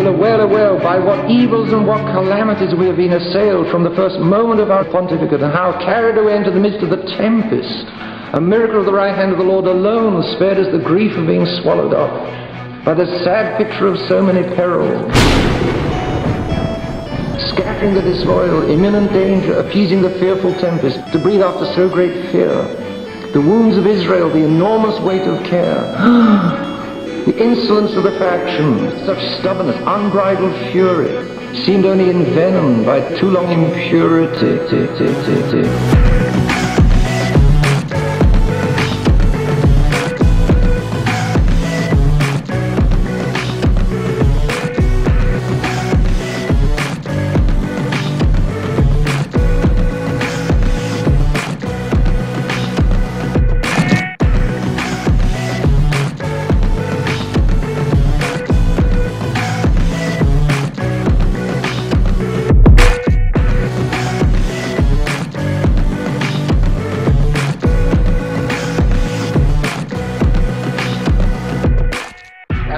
well aware by what evils and what calamities we have been assailed from the first moment of our pontificate, and how carried away into the midst of the tempest, a miracle of the right hand of the Lord alone spared us the grief of being swallowed up by the sad picture of so many perils. Scattering the disloyal, imminent danger, appeasing the fearful tempest, to breathe after so great fear. The wounds of Israel, the enormous weight of care. The insolence of the factions, such stubbornness, unbridled fury, seemed only envenomed by too long impurity.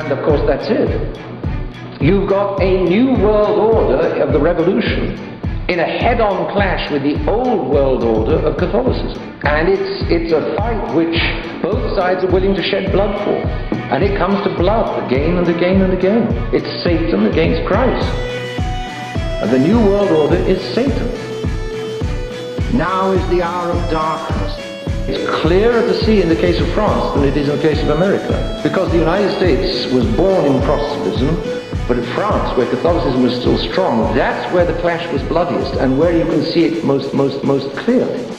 Of course, that's it. You've got a new world order of the revolution in a head-on clash with the old world order of Catholicism. And it's a fight which both sides are willing to shed blood for. And it comes to blood again and again and again. It's Satan against Christ. And the new world order is Satan. Now is the hour of darkness. It's clearer to see in the case of France than it is in the case of America, because the United States was born in Protestantism, but in France, where Catholicism was still strong, that's where the clash was bloodiest and where you can see it most clearly.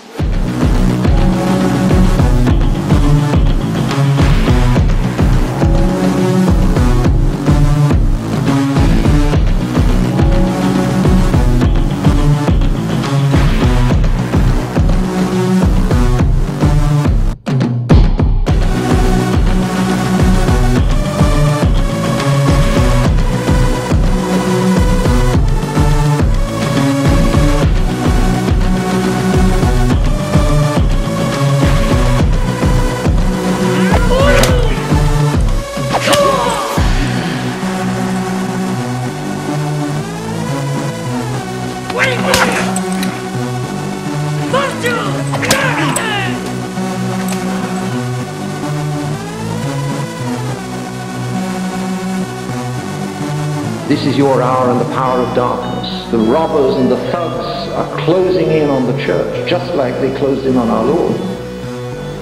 This is your hour and the power of darkness. The robbers and the thugs are closing in on the church, just like they closed in on our Lord.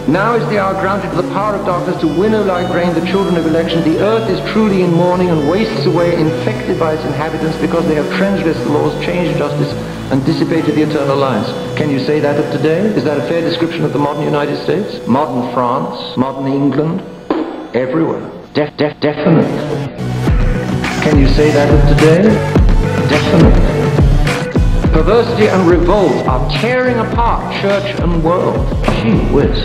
Now is the hour granted to the power of darkness to winnow like rain the children of election. The earth is truly in mourning and wastes away, infected by its inhabitants, because they have transgressed the laws, changed justice, and dissipated the eternal lives. Can you say that of today? Is that a fair description of the modern United States? Modern France? Modern England? Everywhere. Definitely. Can you say that of today? Definitely. Perversity and revolt are tearing apart church and world. Gee whiz.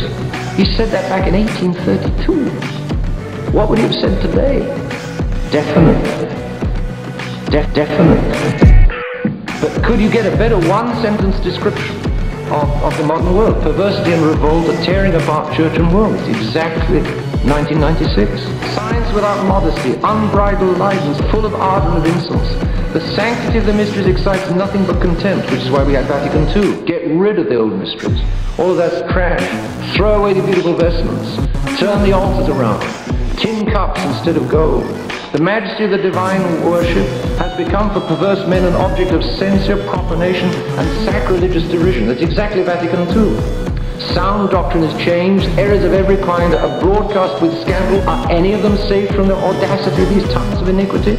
He said that back in 1832. What would he have said today? Definitely. Definitely. But could you get a better one-sentence description of the modern world? Perversity and revolt are tearing apart church and world. It's exactly 1996. Science without modesty, unbridled license, full of ardor and of insolence. The sanctity of the mysteries excites nothing but contempt, which is why we had Vatican II. Get rid of the old mysteries. All of that's trash. Throw away the beautiful vestments. Turn the altars around. Tin cups instead of gold. The majesty of the divine worship has become for perverse men an object of censure, profanation, and sacrilegious derision. That's exactly Vatican II. Sound doctrine is changed, errors of every kind are broadcast with scandal. Are any of them saved from the audacity of these tongues of iniquity?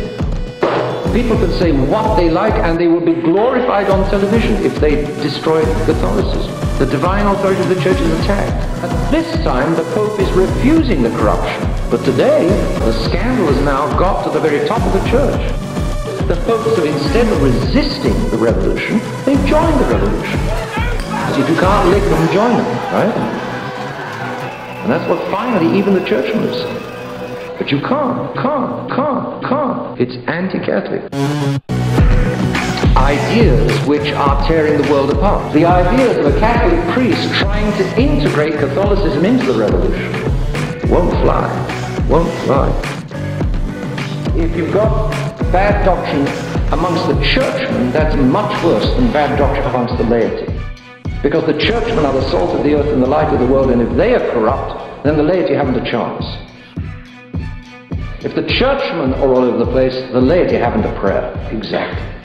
People can say what they like and they will be glorified on television if they destroy Catholicism. The divine authority of the church is attacked. At this time, the Pope is refusing the corruption. But today, the scandal has now got to the very top of the church. The popes have, instead of resisting the revolution, they've joined the revolution. If you can't lick them, join them, right? And that's what finally even the churchmen have said. But you can't. It's anti-Catholic. Ideas which are tearing the world apart. The ideas of a Catholic priest trying to integrate Catholicism into the revolution won't fly. If you've got bad doctrine amongst the churchmen, that's much worse than bad doctrine amongst the laity. Because the churchmen are the salt of the earth and the light of the world, and if they are corrupt, then the laity haven't a chance. If the churchmen are all over the place, the laity haven't a prayer. Exactly.